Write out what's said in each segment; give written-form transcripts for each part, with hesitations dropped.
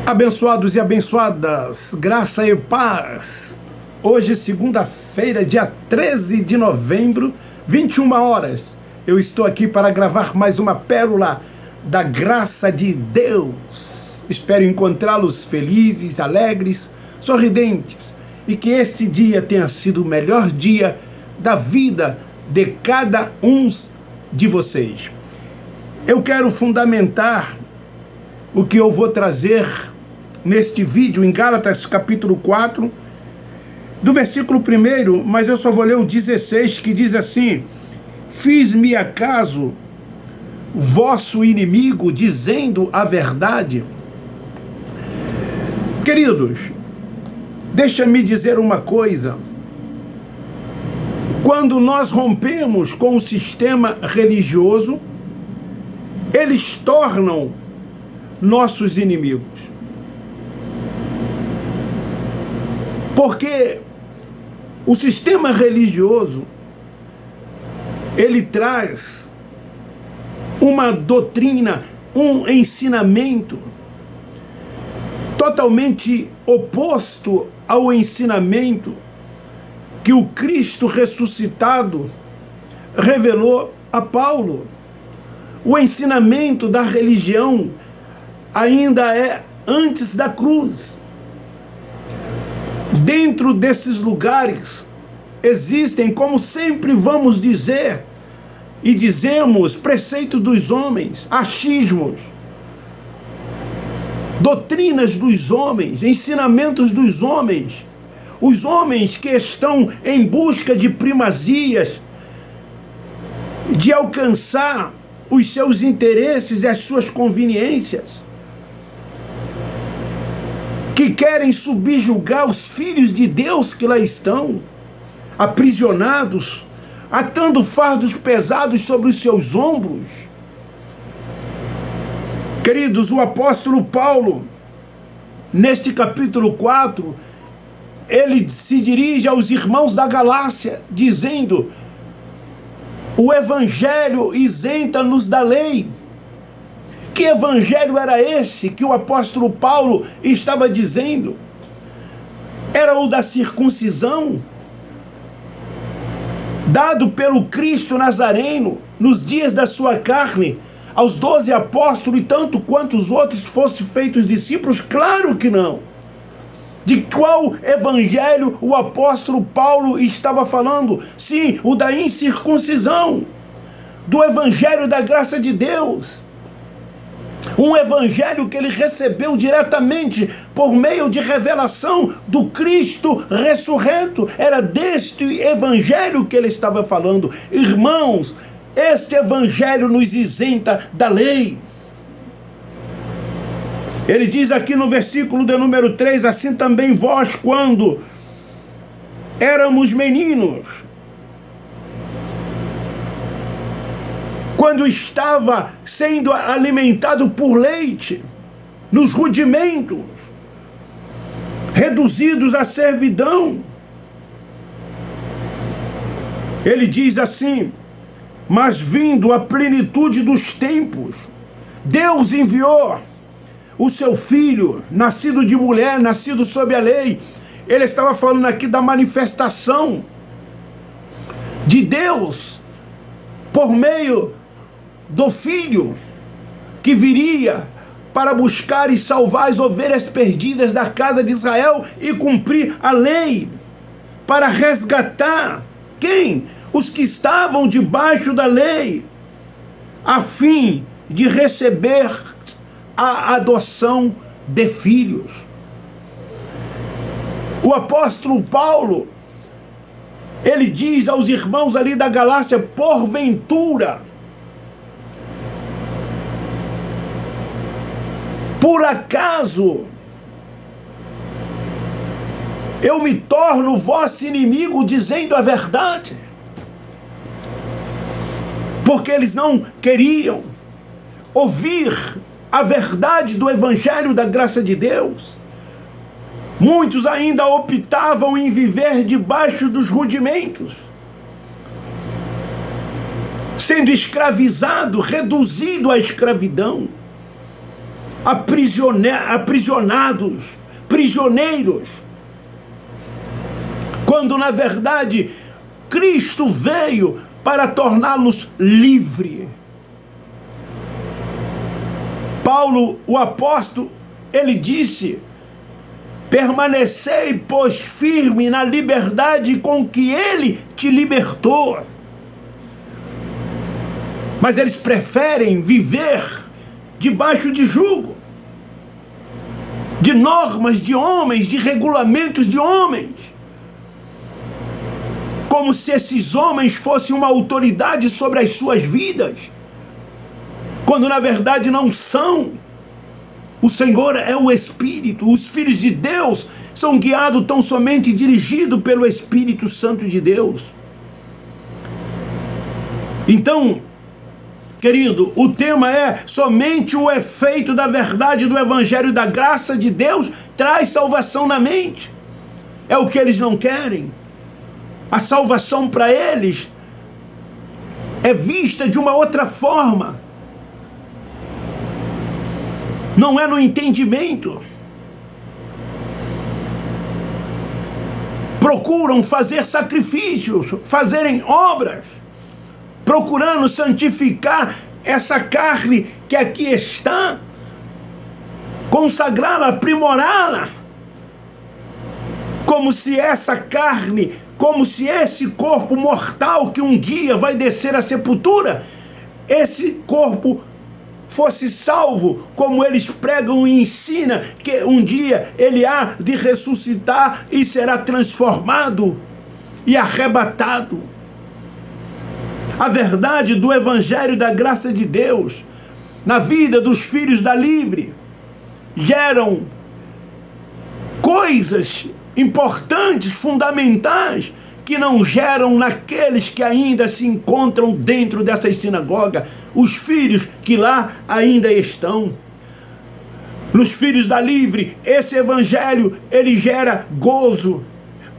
Abençoados e abençoadas, graça e paz. Hoje, segunda-feira, dia 13 de novembro, 21 horas. Eu estou aqui para gravar mais uma pérola da graça de Deus. Espero encontrá-los felizes, alegres, sorridentes e que esse dia tenha sido o melhor dia da vida de cada um de vocês. Eu quero fundamentar o que eu vou trazer neste vídeo em Gálatas capítulo 4, do versículo 1, mas eu só vou ler o 16, que diz assim: fiz-me acaso vosso inimigo dizendo a verdade? Queridos, deixa-me dizer uma coisa. Quando nós rompemos com o sistema religioso, eles tornam nossos inimigos. Porque o sistema religioso, ele traz uma doutrina, um ensinamento totalmente oposto ao ensinamento que o Cristo ressuscitado revelou a Paulo. O ensinamento da religião ainda é antes da cruz. Dentro desses lugares existem, como sempre vamos dizer e dizemos, preceitos dos homens, achismos, doutrinas dos homens, ensinamentos dos homens. Os homens que estão em busca de primazias, de alcançar os seus interesses e as suas conveniências, que querem subjugar os filhos de Deus que lá estão, aprisionados, atando fardos pesados sobre os seus ombros. Queridos, o apóstolo Paulo, neste capítulo 4, ele se dirige aos irmãos da Galácia, dizendo: o evangelho isenta-nos da lei. Que evangelho era esse que o apóstolo Paulo estava dizendo? Era o da circuncisão, dado pelo Cristo Nazareno nos dias da sua carne, aos 12 apóstolos, e tanto quanto os outros fossem feitos discípulos? Claro que não. De qual evangelho o apóstolo Paulo estava falando? Sim, o da incircuncisão, do evangelho da graça de Deus. Um evangelho que ele recebeu diretamente por meio de revelação do Cristo ressurreto. Era deste evangelho que ele estava falando. Irmãos, este evangelho nos isenta da lei. Ele diz aqui no versículo de número 3, assim também vós, quando éramos meninos, quando estava sendo alimentado por leite, nos rudimentos, reduzidos à servidão. Ele diz assim: mas vindo a plenitude dos tempos, Deus enviou o seu filho, nascido de mulher, nascido sob a lei. Ele estava falando aqui da manifestação de Deus por meio do filho que viria para buscar e salvar as ovelhas perdidas da casa de Israel e cumprir a lei, para resgatar quem? Os que estavam debaixo da lei, a fim de receber a adoção de filhos. O apóstolo Paulo, ele diz aos irmãos ali da Galácia: porventura, por acaso eu me torno vosso inimigo dizendo a verdade? Porque eles não queriam ouvir a verdade do evangelho da graça de Deus. Muitos ainda optavam em viver debaixo dos rudimentos, sendo escravizado, reduzido à escravidão. aprisionados, prisioneiros, quando na verdade Cristo veio para torná-los livres. Paulo, o apóstolo, ele disse: permanecei, pois, firme na liberdade com que ele te libertou. Mas eles preferem viver debaixo de jugo, de normas de homens, de regulamentos de homens, como se esses homens fossem uma autoridade sobre as suas vidas, quando na verdade não são. O Senhor é o Espírito. Os filhos de Deus são guiados tão somente e dirigidos pelo Espírito Santo de Deus. Então, querido, o tema é: somente o efeito da verdade do Evangelho da graça de Deus traz salvação na mente. É o que eles não querem. A salvação para eles é vista de uma outra forma. Não é no entendimento. Procuram fazer sacrifícios, fazerem obras, procurando santificar essa carne que aqui está, consagrá-la, aprimorá-la, como se essa carne, como se esse corpo mortal que um dia vai descer à sepultura, esse corpo fosse salvo, como eles pregam e ensinam, que um dia ele há de ressuscitar e será transformado e arrebatado. A verdade do Evangelho da graça de Deus na vida dos filhos da livre geram coisas importantes, fundamentais, que não geram naqueles que ainda se encontram dentro dessas sinagogas, os filhos que lá ainda estão. Nos filhos da livre, esse evangelho, ele gera gozo,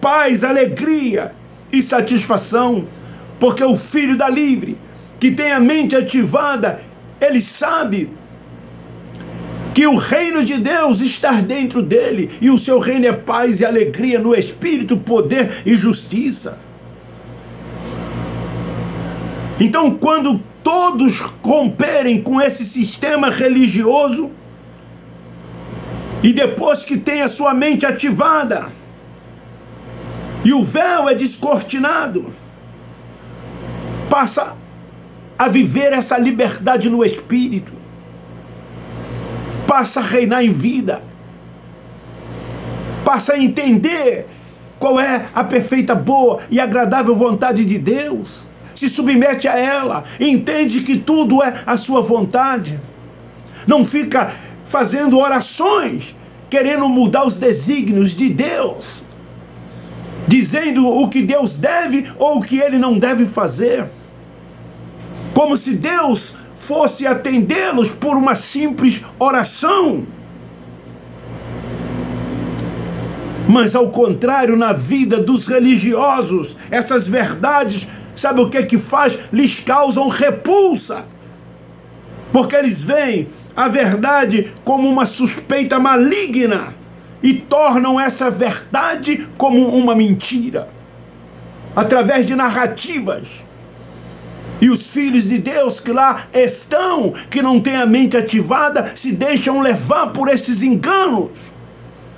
paz, alegria e satisfação, porque o filho da livre, que tem a mente ativada, ele sabe que o reino de Deus está dentro dele, e o seu reino é paz e alegria no espírito, poder e justiça. Então, quando todos romperem com esse sistema religioso, e depois que tem a sua mente ativada, e o véu é descortinado, passa a viver essa liberdade no espírito, passa a reinar em vida, passa a entender qual é a perfeita, boa e agradável vontade de Deus, se submete a ela, entende que tudo é a sua vontade, não fica fazendo orações, querendo mudar os desígnios de Deus, dizendo o que Deus deve ou o que ele não deve fazer, como se Deus fosse atendê-los por uma simples oração. Mas ao contrário, na vida dos religiosos, essas verdades, sabe o que faz? Lhes causam repulsa, porque eles veem a verdade como uma suspeita maligna e tornam essa verdade como uma mentira, através de narrativas. E os filhos de Deus que lá estão, que não têm a mente ativada, se deixam levar por esses enganos,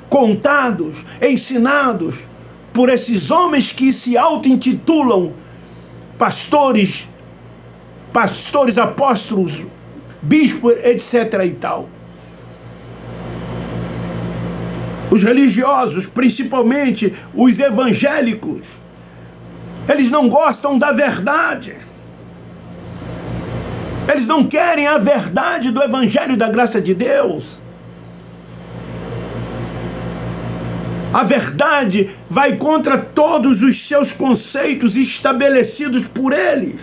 contados, ensinados por esses homens que se auto-intitulam pastores, apóstolos, bispos, etc. e tal. Os religiosos, principalmente os evangélicos, eles não gostam da verdade. Eles não querem a verdade do Evangelho da graça de Deus. A verdade vai contra todos os seus conceitos estabelecidos por eles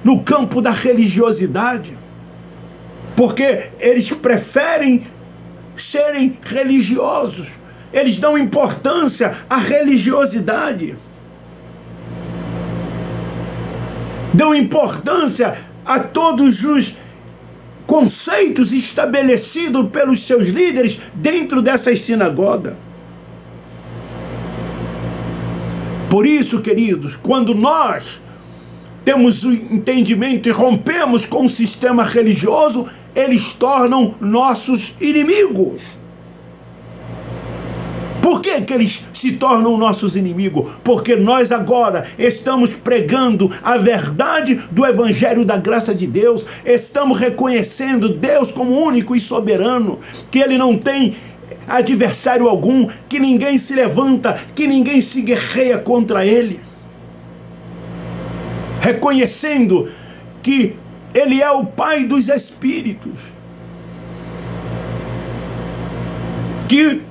no campo da religiosidade, porque eles preferem serem religiosos, eles dão importância à religiosidade, dão importância a todos os conceitos estabelecidos pelos seus líderes dentro dessas sinagogas. Por isso, queridos, quando nós temos o entendimento e rompemos com o sistema religioso, eles tornam nossos inimigos. Por que eles se tornam nossos inimigos? Porque nós agora estamos pregando a verdade do Evangelho da graça de Deus, estamos reconhecendo Deus como único e soberano, que Ele não tem adversário algum, que ninguém se levanta, que ninguém se guerreia contra Ele. Reconhecendo que Ele é o Pai dos Espíritos, que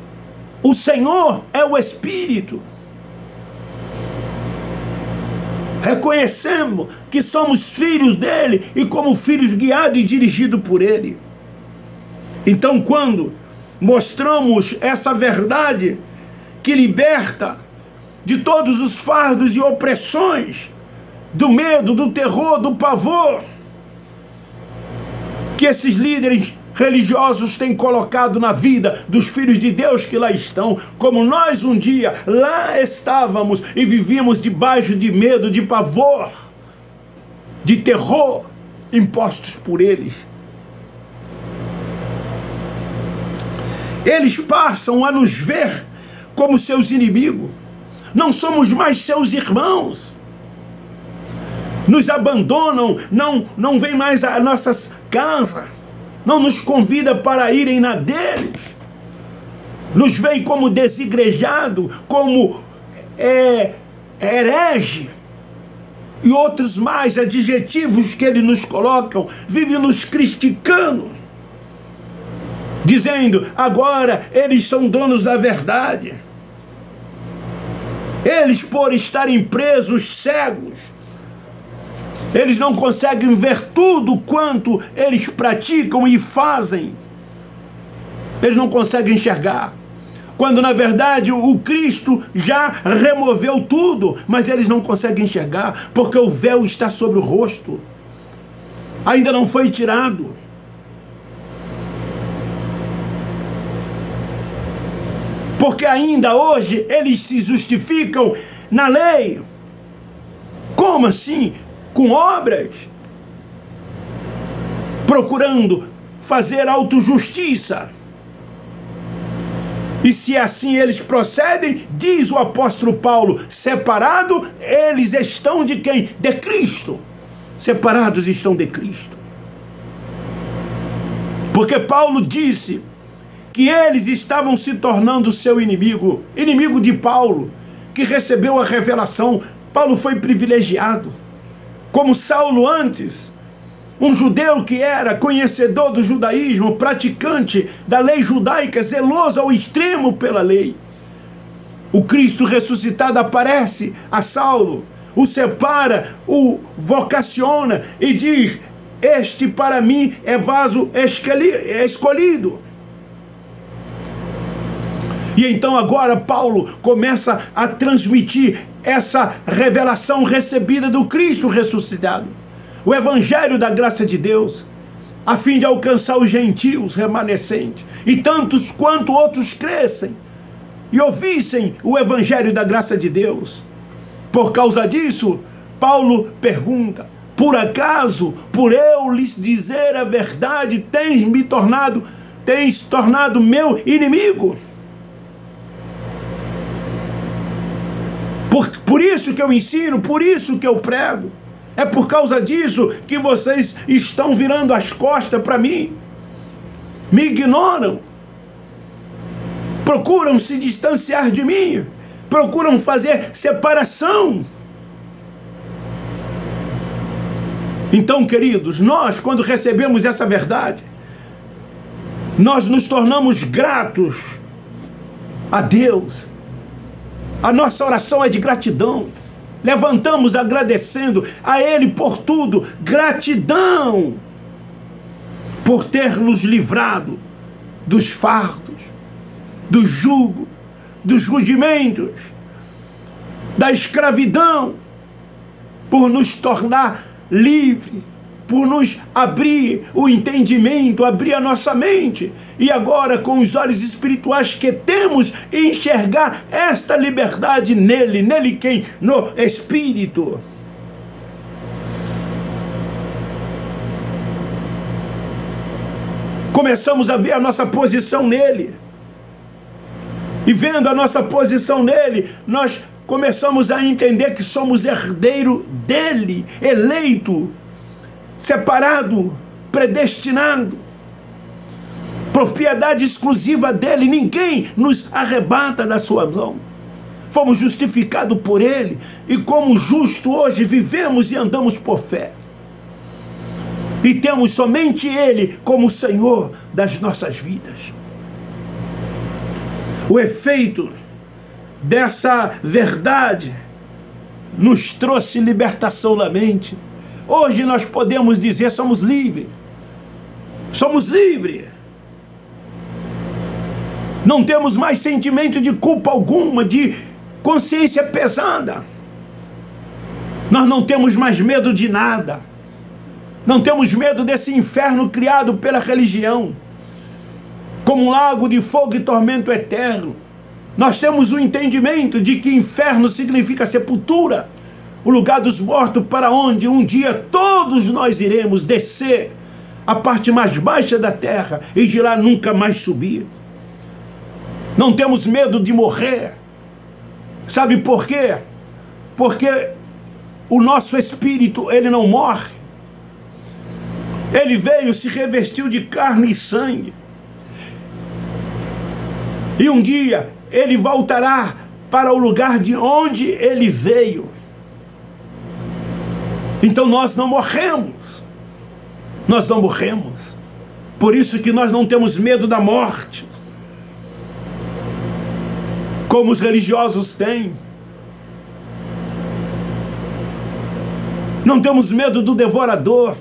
o Senhor é o Espírito. Reconhecemos que somos filhos dele e como filhos guiados e dirigidos por ele. Então, quando mostramos essa verdade que liberta de todos os fardos e opressões, do medo, do terror, do pavor, que esses líderes religiosos têm colocado na vida dos filhos de Deus que lá estão, como nós um dia lá estávamos e vivíamos debaixo de medo, de pavor, de terror impostos por eles. Eles passam a nos ver como seus inimigos. Não somos mais seus irmãos. Nos abandonam, não vêm mais às nossas casas. Não nos convida para irem na deles. Nos veem como desigrejado, como herege. E outros mais adjetivos que eles nos colocam, vivem nos criticando, dizendo, agora eles são donos da verdade. Eles, por estarem presos, cegos, eles não conseguem ver tudo quanto eles praticam e fazem. Eles não conseguem enxergar. Quando, na verdade, o Cristo já removeu tudo, mas eles não conseguem enxergar, porque o véu está sobre o rosto. Ainda não foi tirado. Porque ainda hoje eles se justificam na lei. Como assim? Com obras, procurando fazer autojustiça. E se assim eles procedem, diz o apóstolo Paulo, separado, eles estão de quem? De Cristo. Separados estão de Cristo. Porque Paulo disse que eles estavam se tornando seu inimigo, inimigo de Paulo, que recebeu a revelação. Paulo foi privilegiado. Como Saulo antes, um judeu que era conhecedor do judaísmo, praticante da lei judaica, zeloso ao extremo pela lei. O Cristo ressuscitado aparece a Saulo, o separa, o vocaciona e diz, este para mim é vaso escolhido. E então agora Paulo começa a transmitir essa revelação recebida do Cristo ressuscitado, o Evangelho da graça de Deus, a fim de alcançar os gentios remanescentes, e tantos quanto outros crescem e ouvissem o Evangelho da graça de Deus. Por causa disso, Paulo pergunta, por acaso, por eu lhes dizer a verdade, tens tornado meu inimigo? Por isso que eu ensino, por isso que eu prego. É por causa disso que vocês estão virando as costas para mim. Me ignoram. Procuram se distanciar de mim. Procuram fazer separação. Então, queridos, nós, quando recebemos essa verdade, nós nos tornamos gratos a Deus. A nossa oração é de gratidão. Levantamos agradecendo a Ele por tudo. Gratidão por ter nos livrado dos fardos, do jugo, dos rudimentos, da escravidão, por nos tornar livre por nos abrir o entendimento, abrir a nossa mente. E agora, com os olhos espirituais que temos, enxergar esta liberdade nele. Nele quem? No Espírito. Começamos a ver a nossa posição nele. E vendo a nossa posição nele, nós começamos a entender que somos herdeiro dele, eleito, separado, predestinado, propriedade exclusiva dele. Ninguém nos arrebata da sua mão. Fomos justificados por ele, e como justo hoje vivemos e andamos por fé. E temos somente ele como Senhor das nossas vidas. O efeito dessa verdade nos trouxe libertação na mente. Hoje nós podemos dizer: somos livres. Somos livres. Não temos mais sentimento de culpa alguma, de consciência pesada. Nós não temos mais medo de nada. Não temos medo desse inferno criado pela religião, como um lago de fogo e tormento eterno. Nós temos o entendimento de que inferno significa sepultura, o lugar dos mortos, para onde um dia todos nós iremos descer, a parte mais baixa da terra, e de lá nunca mais subir. Não temos medo de morrer. Sabe por quê? Porque o nosso espírito, ele não morre. Ele veio, se revestiu de carne e sangue. E um dia ele voltará para o lugar de onde ele veio. Então nós não morremos. Nós não morremos. Por isso que nós não temos medo da morte, como os religiosos têm. Não temos medo do devorador,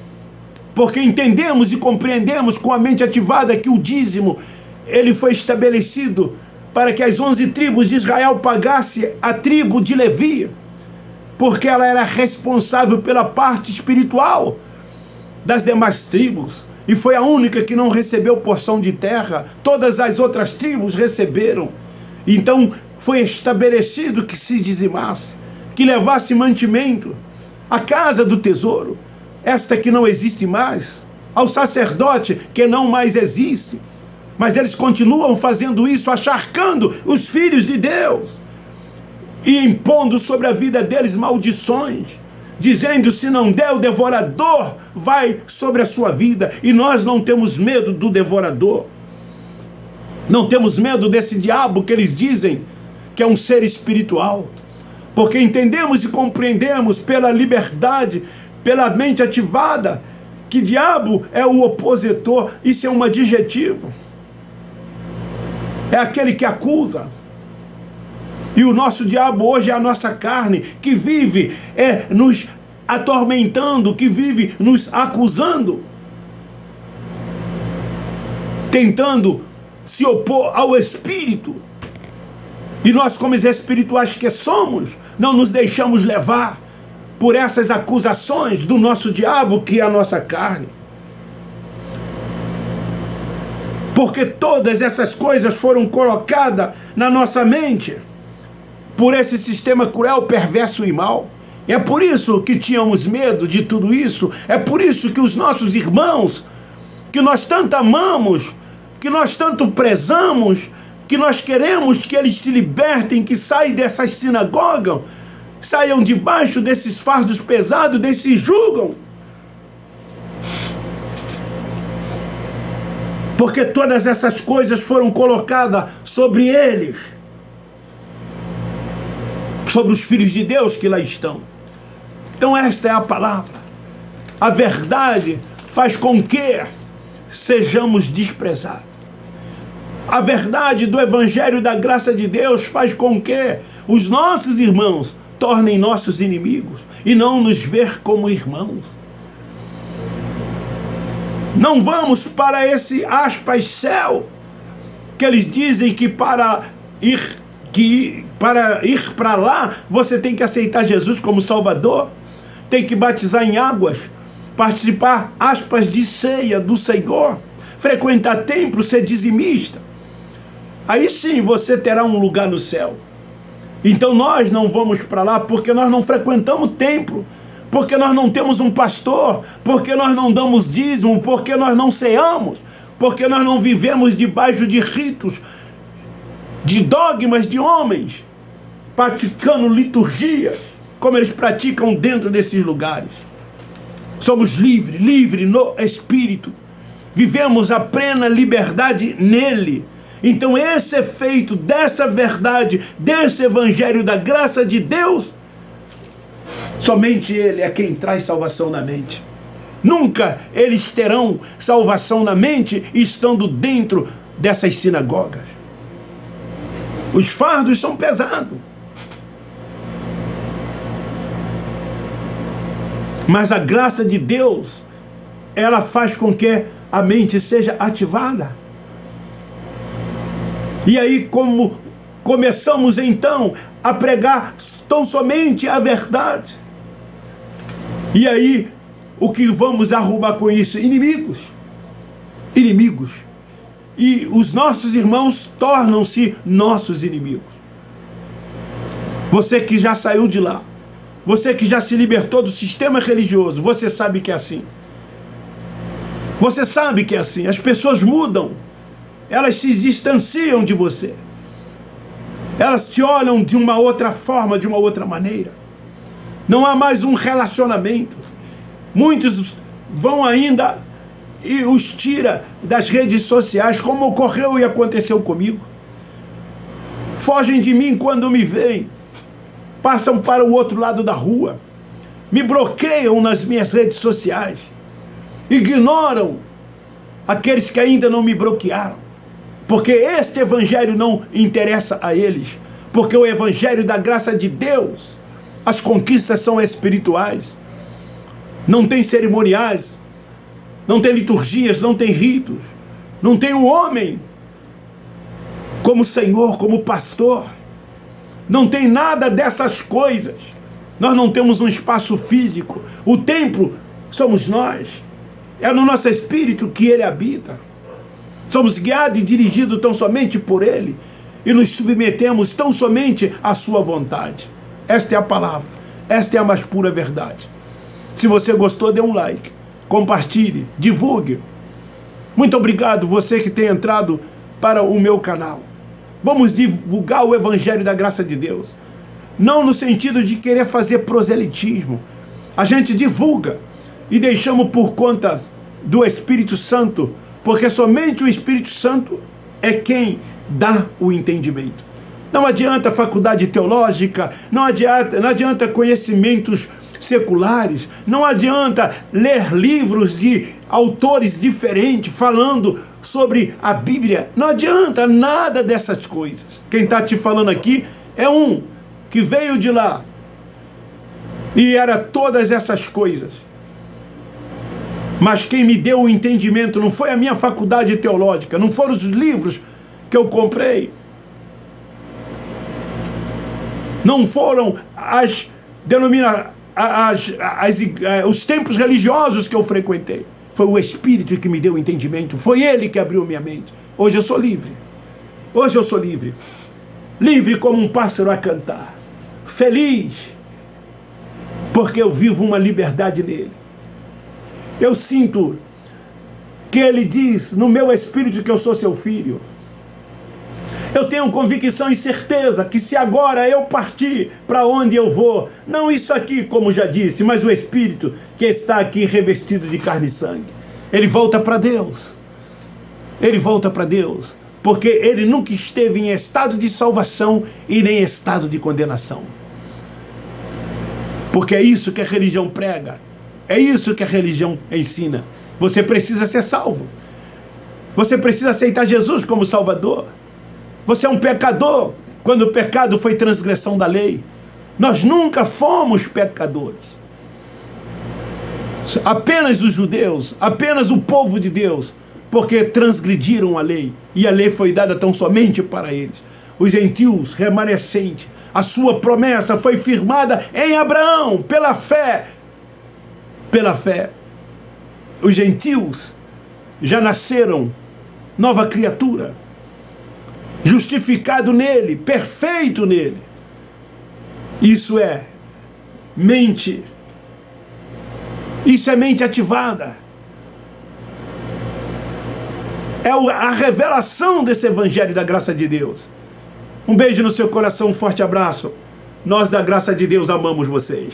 porque entendemos e compreendemos com a mente ativada que o dízimo, ele foi estabelecido para que as 11 tribos de Israel pagasse a tribo de Levi, porque ela era responsável pela parte espiritual das demais tribos, e foi a única que não recebeu porção de terra. Todas as outras tribos receberam. Então foi estabelecido que se dizimasse, que levasse mantimento à casa do tesouro, esta que não existe mais, ao sacerdote que não mais existe. Mas eles continuam fazendo isso, acharcando os filhos de Deus e impondo sobre a vida deles maldições, dizendo: se não der, o devorador vai sobre a sua vida. E nós não temos medo do devorador. Não temos medo desse diabo que eles dizem que é um ser espiritual, porque entendemos e compreendemos pela liberdade, pela mente ativada, que diabo é o opositor. Isso é um adjetivo. É aquele que acusa. E o nosso diabo hoje é a nossa carne, que vive nos atormentando, que vive nos acusando, tentando se opor ao Espírito. E nós, como os espirituais que somos, não nos deixamos levar por essas acusações do nosso diabo, que é a nossa carne. Porque todas essas coisas foram colocadas na nossa mente por esse sistema cruel, perverso e mau. É por isso que tínhamos medo de tudo isso. É por isso que os nossos irmãos, que nós tanto amamos, que nós tanto prezamos, que nós queremos que eles se libertem, que saiam dessas sinagogas, saiam debaixo desses fardos pesados, desses julgam. Porque todas essas coisas foram colocadas sobre eles, sobre os filhos de Deus que lá estão. Então esta é a palavra. A verdade faz com que sejamos desprezados. A verdade do Evangelho da graça de Deus faz com que os nossos irmãos tornem nossos inimigos e não nos ver como irmãos. Não vamos para esse aspas céu, que eles dizem que para ir para lá você tem que aceitar Jesus como Salvador, tem que batizar em águas, participar, aspas, de ceia do Senhor, frequentar templo, ser dizimista, aí sim você terá um lugar no céu. Então nós não vamos para lá porque nós não frequentamos templo, porque nós não temos um pastor, porque nós não damos dízimo, porque nós não ceamos, porque nós não vivemos debaixo de ritos, de dogmas de homens, praticando liturgias, como eles praticam dentro desses lugares. Somos livres no Espírito, vivemos a plena liberdade nele. Então esse efeito dessa verdade, desse evangelho da graça de Deus, somente ele é quem traz salvação na mente. Nunca eles terão salvação na mente estando dentro dessas sinagogas. Os fardos são pesados. Mas a graça de Deus, ela faz com que a mente seja ativada. E aí, como começamos então a pregar tão somente a verdade. E aí, o que vamos arrumar com isso? Inimigos. Inimigos. E os nossos irmãos tornam-se nossos inimigos. Você que já saiu de lá, você que já se libertou do sistema religioso, você sabe que é assim. Você sabe que é assim. As pessoas mudam. Elas se distanciam de você. Elas te olham de uma outra forma, de uma outra maneira. Não há mais um relacionamento. Muitos vão ainda e os tira das redes sociais, como ocorreu e aconteceu comigo. Fogem de mim quando me veem. Passam para o outro lado da rua. Me bloqueiam nas minhas redes sociais. Ignoram aqueles que ainda não me bloquearam. Porque este evangelho não interessa a eles. Porque o evangelho da graça de Deus, as conquistas são espirituais. Não tem cerimoniais, não tem liturgias, não tem ritos. Não tem um homem como Senhor, como pastor. Não tem nada dessas coisas. Nós não temos um espaço físico. O templo somos nós. É no nosso espírito que ele habita. Somos guiados e dirigidos tão somente por ele. E nos submetemos tão somente à sua vontade. Esta é a palavra. Esta é a mais pura verdade. Se você gostou, dê um like. Compartilhe. Divulgue. Muito obrigado você que tem entrado para o meu canal. Vamos divulgar o evangelho da graça de Deus. Não no sentido de querer fazer proselitismo. A gente divulga e deixamos por conta do Espírito Santo, porque somente o Espírito Santo é quem dá o entendimento. Não adianta faculdade teológica, não adianta conhecimentos seculares, não adianta ler livros de autores diferentes falando sobre a Bíblia. Não adianta nada dessas coisas. Quem está te falando aqui é um que veio de lá e era todas essas coisas. Mas quem me deu o entendimento não foi a minha faculdade teológica, não foram os livros que eu comprei, não foram os templos religiosos que eu frequentei. Foi o Espírito que me deu o entendimento. Foi ele que abriu minha mente. Hoje eu sou livre. Hoje eu sou livre. Livre como um pássaro a cantar. Feliz. Porque eu vivo uma liberdade nele. Eu sinto que ele diz no meu espírito que eu sou seu filho. Eu tenho convicção e certeza que se agora eu partir para onde eu vou, não isso aqui, como já disse, mas o Espírito que está aqui revestido de carne e sangue, ele volta para Deus. Ele volta para Deus, porque ele nunca esteve em estado de salvação e nem em estado de condenação. Porque é isso que a religião prega, é isso que a religião ensina. Você precisa ser salvo. Você precisa aceitar Jesus como Salvador. Você é um pecador, quando o pecado foi transgressão da lei. Nós nunca fomos pecadores. Apenas os judeus, apenas o povo de Deus, porque transgrediram a lei. E a lei foi dada tão somente para eles. Os gentios, remanescentes, a sua promessa foi firmada em Abraão, pela fé. Pela fé. os gentios já nasceram nova criatura, justificado nele, perfeito nele. Isso é mente. Isso é mente ativada. É a revelação desse evangelho da graça de Deus. Um beijo no seu coração, um forte abraço. Nós da graça de Deus amamos vocês.